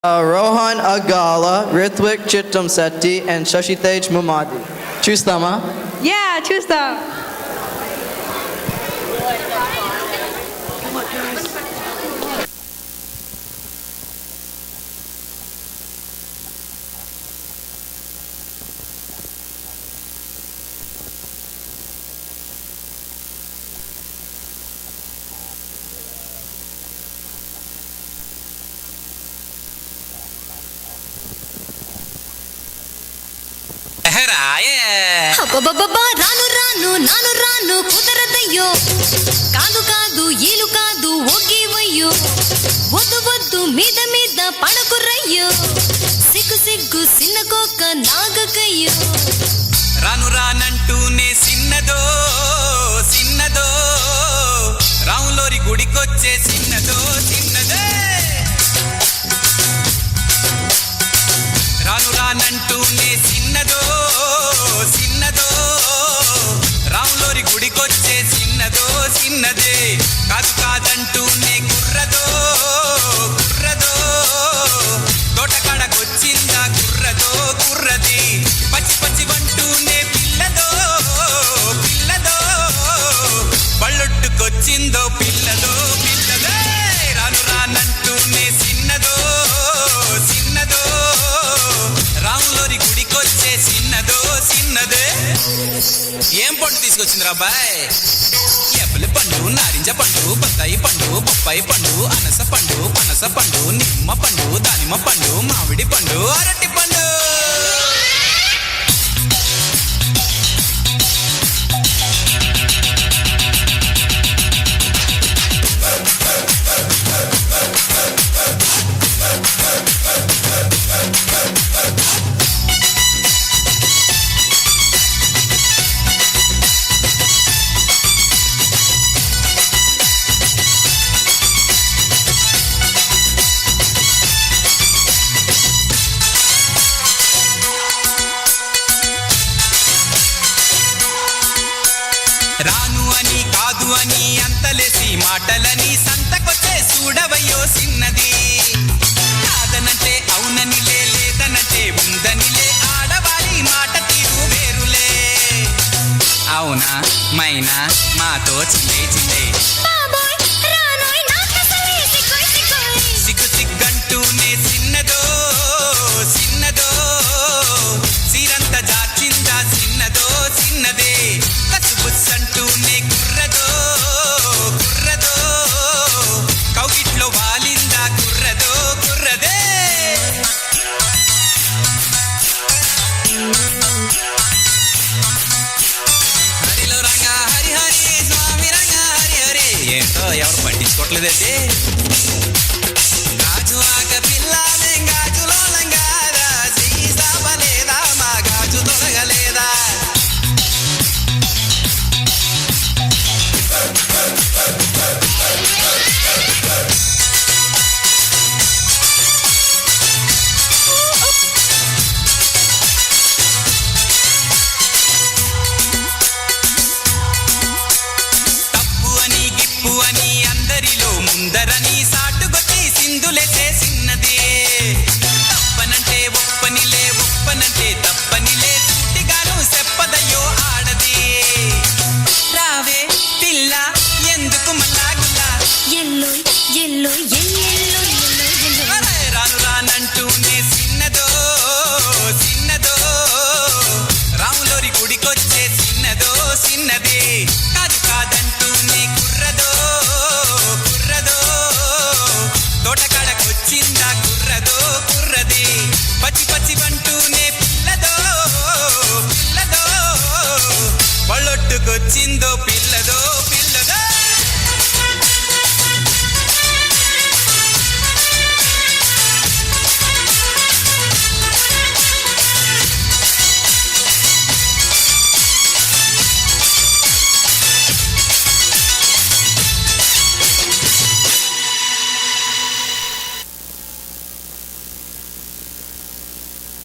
Rohan Agala, Rithwik Chittam Setti, and Shashitej Mumadi. Chustama. Yeah, చూస్తాం. అబ్బబ్బబ్బా రాను రాను నాను రాను కుదరదయ్యో కాదు కాదు ఈలు కాదు ఒగ్గివయ్యో వద్దు వద్దు మీద మీద పడకురయ్యో సిగ్గు సిగ్గు సిన్నకోక నాగకయ్యో రాను రానంటూనే సిన్నదో సిన్నదో రాములోరి గుడికొచ్చే సిన్నదో సిన్నదే రాను రానంటూనే సిన్నదో సిన్నదో రాములోరి గుడికొచ్చే సిన్నదో సిన్నదే కాదు కాదంటూనే గుర్రదో గుర్రదో తోటకాడకొచ్చిందా గుర్రదో గుర్రది పచ్చి పచ్చి వంటూనే పిల్లదో పిల్లదో బళ్ళొట్టుకొచ్చిందో పిల్లదో పిల్లదే రాను రానంటూనే సిన్నదో సిన్నదో రాములోరి గుడికొచ్చే సిన్నదో సిన్నదే ఏం పండు తీసుకొచ్చిందిరా బాయ్ ఎప్పలి పండు నారింజ పండు బత్తాయి పండు బొప్పాయి పండు అనస పండు పనస పండు నిమ్మ పండు దానిమ్మ పండు మామిడి పండు అరటి పండు రాను అని కాదు అని అంతలేసి మాటలని సంతకొచ్చే చూడవయ్యో సిన్నది కాదనంటే అవుననిలే లేదనంటే ఉందనిలే ఆడవారి మాట తీరు వేరులే అవునా మైనా మాతో చిల్లే చిల్లే సిగ్గు సిగ్గంటూనే సిన్నదో సిన్నదో సిరంత జాచిందా సిన్నదో సిన్నదే కసుబుస్సంటూనే గుర్రదో గుర్రదో కౌగిట్లో వాలిందా గుర్రదో గుర్రదే హరిలో రంగా హరి హరి స్వామి రంగా హరి హరి ఏంటో ఎవరు పట్టించుకోవట్లేదండి గాజు ఆక పిల్లాలే గాజులో లంగారా సీసాపలేదా మా గాజు తొలగలేదా తప్పు అని గిప్పు అని అందరిలో ముందరని సాటుకొచ్చి సింధులెసే సిన్నదే తప్పనంటే ఒప్పనిలే ఒప్పనంటే తప్పనిలే సూటిగాను చెప్పదయ్యో ఆడది రావే పిల్ల ఎందుకు మల్లాగుల్లా ఎల్లో ఎల్లో ఎల్లో ఎల్లో రాను రానంటూనే